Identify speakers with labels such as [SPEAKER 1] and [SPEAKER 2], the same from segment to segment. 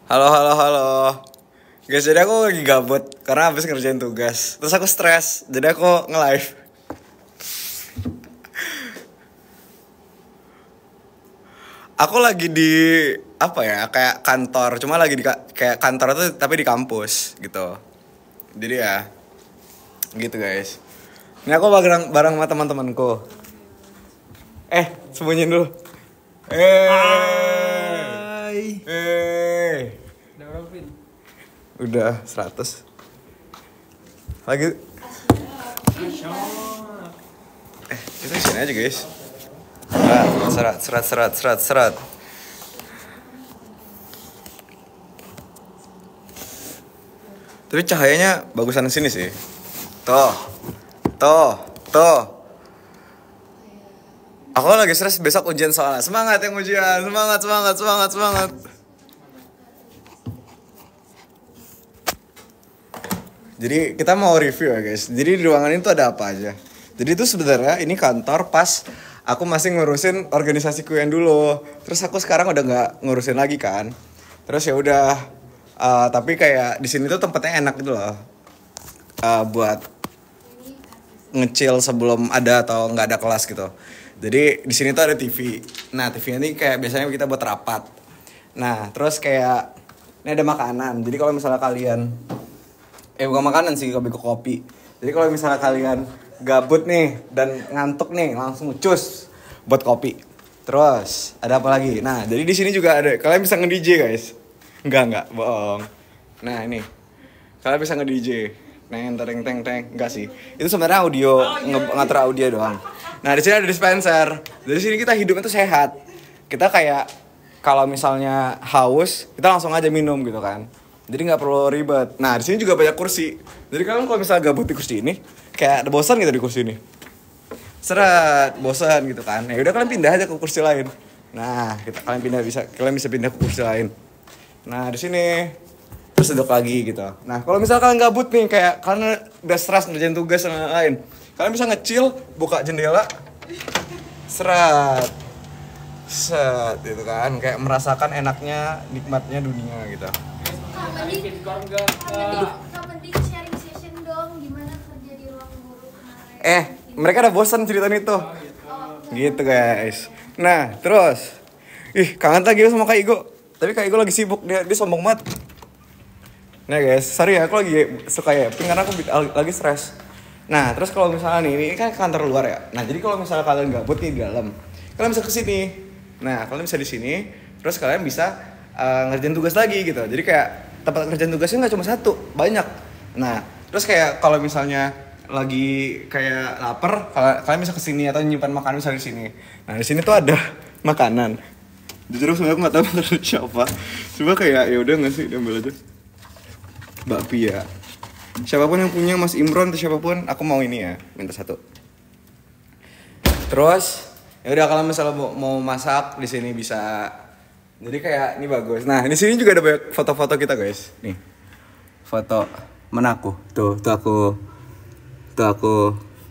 [SPEAKER 1] Halo, halo, halo. Guys, jadi aku lagi gabut karena habis ngerjain tugas. Terus aku stres, jadi aku nge-live. Aku lagi di apa ya? Kayak kantor, cuma lagi di kayak kantor tuh tapi di kampus gitu. Jadi ya gitu, guys. Ini aku bareng bareng sama teman-temanku. Sembunyiin dulu.
[SPEAKER 2] Hai.
[SPEAKER 1] Udah
[SPEAKER 2] berapa pin?
[SPEAKER 1] Udah 100. Lagi kita di sini aja, guys. Serat. Tapi cahayanya bagusan sini sih. Tuh. Aku lagi stres besok ujian soalnya. Semangat yang ujian. Semangat. Jadi kita mau review ya, guys. Jadi di ruangan ini tuh ada apa aja. Jadi itu sebenarnya ini kantor pas aku masih ngurusin organisasiku yang dulu. Terus aku sekarang udah nggak ngurusin lagi kan. Terus ya udah. Tapi kayak di sini tuh tempatnya enak gitu loh. Buat nge-chill sebelum ada atau nggak ada kelas gitu. Jadi di sini tuh ada TV. Nah, TV ini kayak biasanya kita buat rapat. Nah, terus kayak ini ada makanan. Jadi kalau misalnya kalian bukan makanan sih, kopi. Jadi kalau misalnya kalian gabut nih dan ngantuk nih, langsung cus buat kopi. Terus ada apa lagi? Nah, jadi di sini juga ada, kalian bisa nge-DJ, guys. Enggak, bohong. Nah, ini. Kalian bisa nge-DJ. Teng, enggak sih. Itu sebenarnya audio, ngatur audio doang. Nah, di sini ada dispenser. Dari sini kita hidupnya tuh sehat. Kita kayak kalau misalnya haus, kita langsung aja minum gitu kan. Jadi nggak perlu ribet. Nah, di sini juga banyak kursi. Jadi kalian kalau misalnya gabut di kursi ini, kayak ada bosan gitu di kursi ini. Seret, bosan gitu kan. Ya udah kalian pindah aja ke kursi lain. Nah, kalian bisa pindah ke kursi lain. Nah, di sini terus duduk lagi gitu. Nah, kalau misalnya kalian gabut nih, kayak karena udah stres ngerjain tugas dan lain-lain, kalian bisa nge-chill, buka jendela, set gitu kan, kayak merasakan enaknya, nikmatnya dunia gitu.
[SPEAKER 3] Mending sharing session dong, gimana kerja di ruang guru kemarin.
[SPEAKER 1] Mereka udah bosan ceritain itu. Gitu, guys. Nah, terus kangen lagi sama Kak Igo. Tapi Kak Igo lagi sibuk, dia sombong banget. Nah, guys, sorry ya, aku lagi suka ya, karena aku lagi stres. Nah, terus kalau misalnya ini kan kantor luar ya. Nah, jadi kalau misalnya kalian gabut nih di dalam, kalian bisa ke sini. Nah, kalian bisa di sini, terus kalian bisa ngerjain tugas lagi gitu. Jadi kayak tempat ngerjain tugasnya nggak cuma satu, banyak. Nah, terus kayak kalau misalnya lagi kayak lapar, kalian bisa ke sini atau nyimpan makanan misalnya di sini. Nah, di sini tuh ada makanan. Jujur sebenarnya aku nggak tahu makanan siapa. Cuma kayak ya udah nggak sih, diambil aja. Bakpia ya. Siapapun yang punya, Mas Imron atau siapapun, aku mau ini ya, minta satu. Terus ya udah, kalau misalnya mau masak di sini bisa. Jadi kayak ini bagus. Nah, di sini juga ada banyak foto-foto kita, guys. Nih. Foto mana aku? Tuh aku.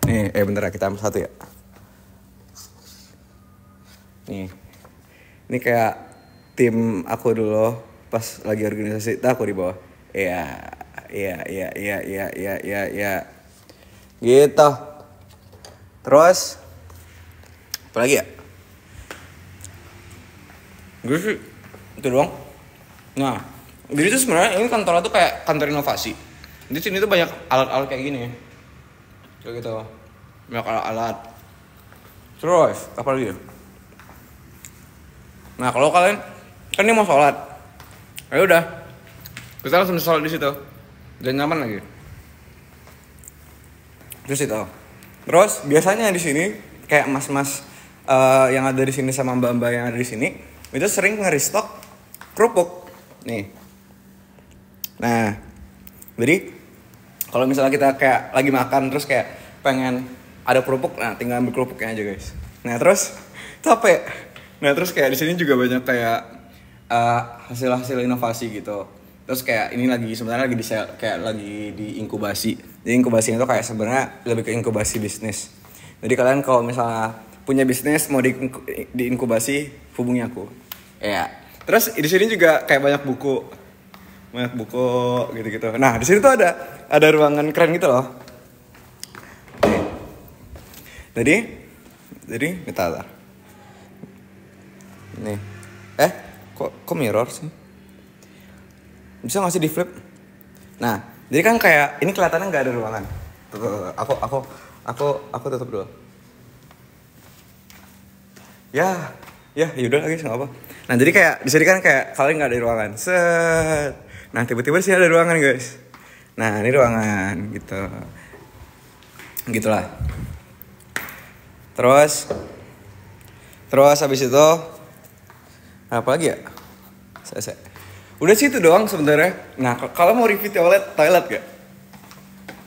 [SPEAKER 1] Nih, bentar ya, kita ambil satu ya. Nih. Ini kayak tim aku dulu pas lagi organisasi, aku di bawah. Iya. Gitu. Terus apa lagi ya? Gue sih itu doang. Nah, jadi tuh sebenarnya ini kantor tuh kayak kantor inovasi. Di sini tuh banyak alat-alat kayak gini. Kayak gitu. Banyak alat-alat. Terus apa lagi ya? Nah, kalau kalian kan ini mau sholat, ya udah, kita langsung sholat di situ, dan nyaman lagi. Terus itu. Terus biasanya di sini kayak mas-mas yang ada di sini sama mbak-mbak yang ada di sini, itu sering nge-restock kerupuk. Nih. Nah, jadi kalau misalnya kita kayak lagi makan terus kayak pengen ada kerupuk, nah tinggal ambil kerupuknya aja, guys. Nah, terus capek. Nah, terus kayak di sini juga banyak kayak hasil-hasil inovasi gitu. Terus kayak ini sebenarnya lagi di inkubasi. Jadi inkubasi itu kayak sebenarnya lebih ke inkubasi bisnis. Jadi kalian kalau misalnya punya bisnis mau diinkubasi, hubungi aku. Ya. Terus di sini juga kayak banyak buku. banyak buku gitu-gitu. Nah di sini tuh ada ruangan keren gitu loh. Nih. Jadi bentar. Nih. Kok mirror sih? Bisa nggak sih di flip? Nah, jadi kan kayak ini kelihatannya nggak ada ruangan. Tuh. Aku tutup dulu. Ya udah lagi nggak apa. Nah jadi kayak di sini kan kayak kalian nggak ada ruangan. Set. Nah tiba-tiba sih ada ruangan guys. Nah ini ruangan gitu. Gitulah. Terus habis itu apa lagi ya? Udah sih itu doang sebenarnya. Nah kalau mau review toilet gak?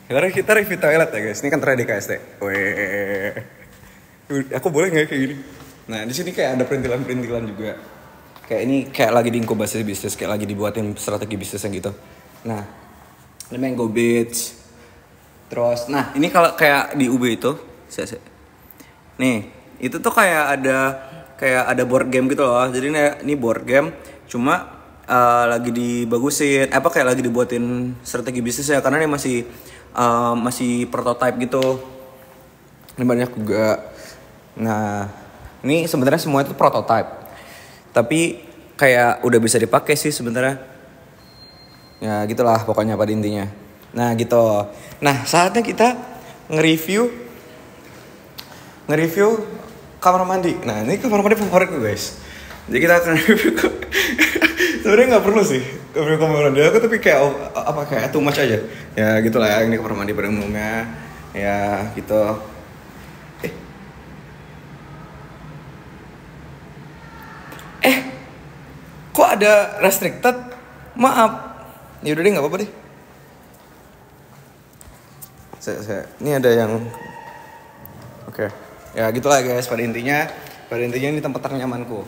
[SPEAKER 1] Kita review toilet ya guys. Ini kan terakhir di KST. Weh. Aku boleh nggak kayak gini? Nah di sini kayak ada perintilan juga. Kayak ini kayak lagi diinkubasi bisnis, kayak lagi dibuatin strategi bisnisnya gitu. Nah ini Mango Beach. Terus, nah ini kalau kayak di UB itu, nih itu tuh kayak ada board game gitu loh. Jadi ini board game, cuma lagi dibagusin, kayak lagi dibuatin strategi bisnisnya karena ini masih prototype gitu. Ini banyak juga. Nah, ini sebenarnya semua itu prototype. Tapi kayak udah bisa dipakai sih sebenarnya. Ya gitulah pokoknya pada intinya. Nah, gitu. Nah, saatnya kita nge-review kamar mandi. Nah, ini kamar mandi favorit gue, guys. Jadi kita akan review sebenarnya nggak perlu sih review kamar mandi aku, tapi kayak kayak too much aja. Ya gitulah ya, ini kamar mandi pada umumnya. Ya, gitu. Kok ada restricted? Maaf. Ya udah deh, nggak apa-apa deh. Ini ada yang oke. Ya gitulah guys, pada intinya ini tempat ternyamanku.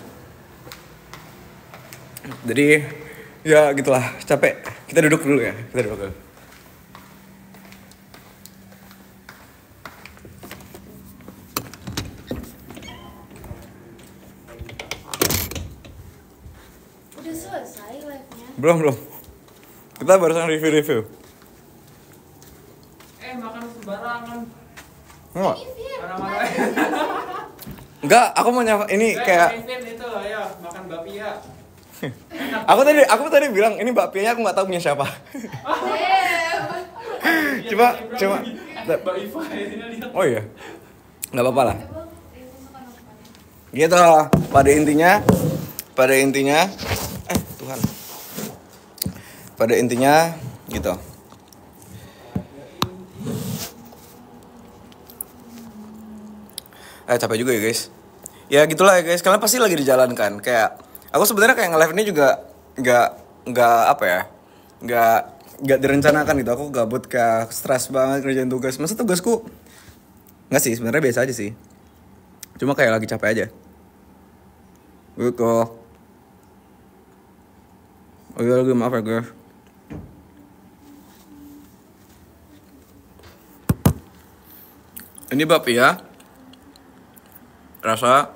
[SPEAKER 1] Jadi ya gitulah, capek. Kita duduk dulu ya.
[SPEAKER 3] Udah selesai live-nya?
[SPEAKER 1] Belum. Kita barusan review.
[SPEAKER 2] Makan sembarangan.
[SPEAKER 1] Enggak.
[SPEAKER 2] Marah-marah.
[SPEAKER 1] Enggak, aku mau ini kayak
[SPEAKER 2] itu, ayo makan bapia.
[SPEAKER 1] aku tadi bilang ini bakpianya aku nggak tahu punya siapa. Coba.
[SPEAKER 2] Mbak Iva ini lihat.
[SPEAKER 1] Oh iya. Nggak apa-apa lah. Gitu. Pada intinya Tuhan. Pada intinya gitu. Capek juga ya guys. Ya gitulah ya guys. Kalian pasti lagi dijalankan. Kayak aku sebenarnya kayak nge-live ini juga nggak apa ya. Nggak direncanakan gitu. Aku gabut kayak stres banget kerjain tugas. Masa tugasku nggak sih, sebenarnya biasa aja sih. Cuma kayak lagi capek aja. Gitu. Oh iya lagi maaf ya guys. Ini bakpia. Rasa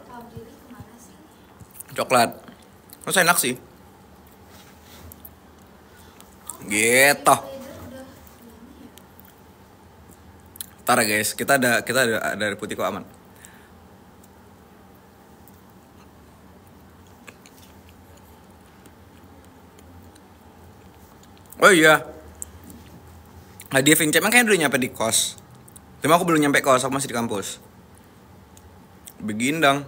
[SPEAKER 1] coklat. Rasa enak sih. Gitu. Ntar ya guys, kita ada air putih kok, aman. Oh iya. Hadiah Vincent kayaknya udah nyampe di kos. Cuma aku belum nyampe kos, aku masih di kampus. Begindang.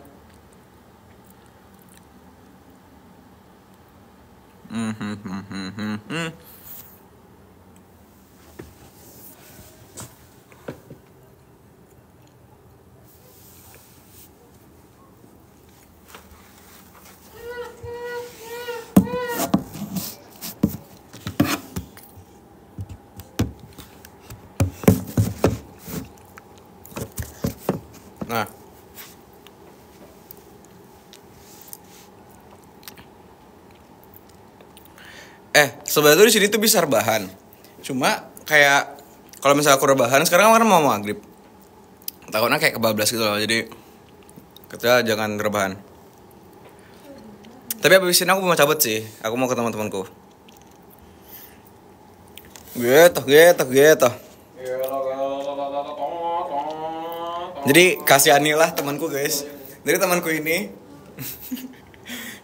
[SPEAKER 1] Nah. Sebenarnya di sini tuh bisa rebahan. Cuma kayak kalau misalnya aku rebahan, sekarang kan mau maghrib. Takutnya kayak kebablas gitu loh. Jadi kita jangan rebahan. Tapi abis ini aku mau cabut sih. Aku mau ke teman-temanku. Gitu. Jadi kasihanilah temanku guys. Jadi temanku ini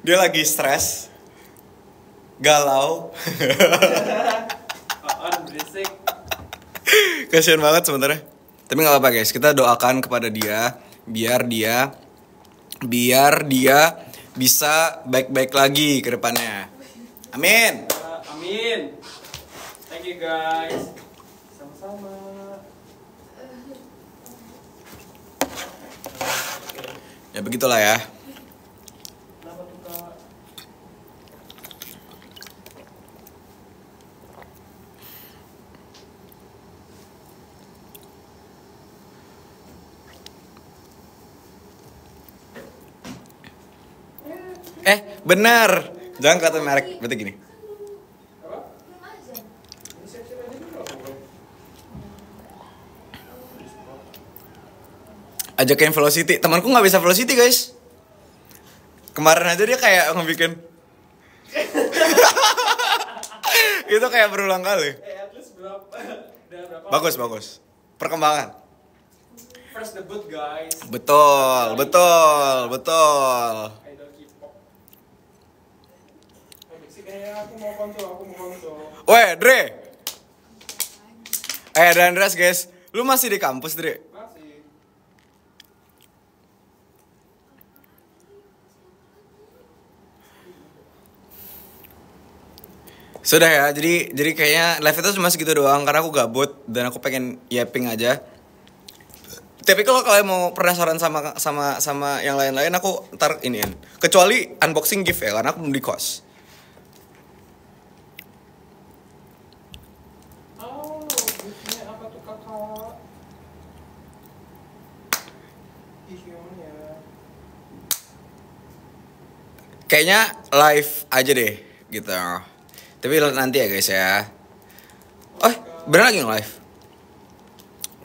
[SPEAKER 1] dia lagi stres, galau.
[SPEAKER 2] Apaan berisik.
[SPEAKER 1] Kasian banget sebenarnya. Tapi nggak apa-apa guys, kita doakan kepada dia biar dia bisa baik-baik lagi ke depannya. Amin.
[SPEAKER 2] Amin. Thank you guys. Sama-sama.
[SPEAKER 1] Ya begitulah ya.
[SPEAKER 2] Kenapa tuh kak?
[SPEAKER 1] Benar. Jangan kata merek, berarti gini.
[SPEAKER 2] Apa?
[SPEAKER 3] Belum azan.
[SPEAKER 2] Ini siap-siap aja dulu aku bro.
[SPEAKER 1] Ajakin velocity. Temanku nggak bisa velocity guys. Kemarin aja dia kayak ngebikin. Itu kayak berulang kali.
[SPEAKER 2] At least berapa? Udah berapa?
[SPEAKER 1] Bagus. Perkembangan.
[SPEAKER 2] First debut guys.
[SPEAKER 1] Betul.
[SPEAKER 2] Idol K-pop. Sih kayak aku mau konsul.
[SPEAKER 1] Weh, Dre. Dan Andreas guys, lu masih di kampus, Dre?
[SPEAKER 2] Masih.
[SPEAKER 1] Sudah ya, jadi kayaknya live itu cuma segitu doang karena aku gabut dan aku pengen yapping aja. Tapi kalau kalian mau penasaran sama yang lain-lain, aku ntar iniin. Kecuali unboxing gift ya, karena aku belum di kos.
[SPEAKER 2] Oh, giftnya apa tuh kakak? Ih, yang mana ya?
[SPEAKER 1] Kayaknya live aja deh, gitu. Tapi nanti ya guys ya. Oh, bener lagi nge-live?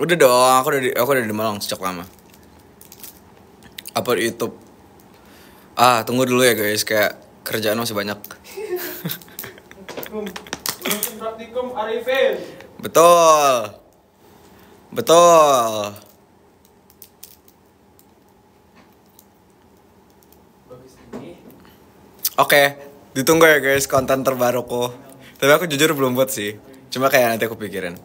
[SPEAKER 1] Udah dong, aku udah di Malang sejak lama. Upload YouTube. Tunggu dulu ya guys, kayak kerjaan masih banyak.
[SPEAKER 2] Praktikum Arifin.
[SPEAKER 1] Betul.
[SPEAKER 2] Bagus ini.
[SPEAKER 1] Oke, ditunggu ya guys konten terbaruku. Tapi aku jujur belum buat sih. Cuma kayak nanti aku pikirin.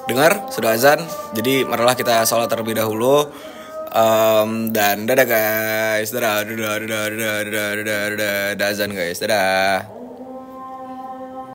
[SPEAKER 1] Dengar, sudah azan. Jadi marilah kita sholat terlebih dahulu. Dan dadah guys. Dadah azan guys. Dadah.